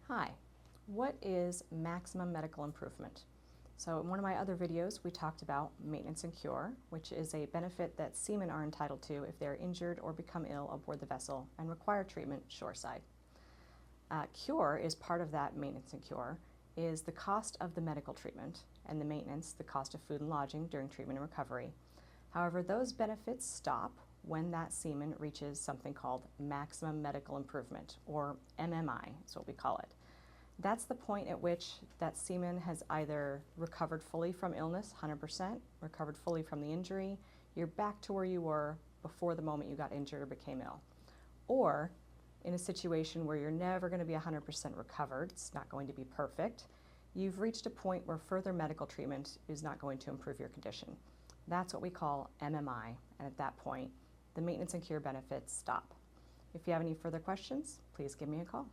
Hi, what is maximum medical improvement? So in one of my other videos, we talked about maintenance and cure, which is a benefit that seamen are entitled to if they're injured or become ill aboard the vessel and require treatment shoreside. Cure is part of that maintenance and cure, is the cost of the medical treatment, and the maintenance, the cost of food and lodging during treatment and recovery. However, those benefits stop when that seaman reaches something called maximum medical improvement, or MMI is what we call it. That's the point at which that seaman has either recovered fully from illness, 100%, recovered fully from the injury, you're back to where you were before the moment you got injured or became ill. Or in a situation where you're never going to be 100% recovered, it's not going to be perfect, you've reached a point where further medical treatment is not going to improve your condition. That's what we call MMI, and at that point, the maintenance and cure benefits stop. If you have any further questions, please give me a call.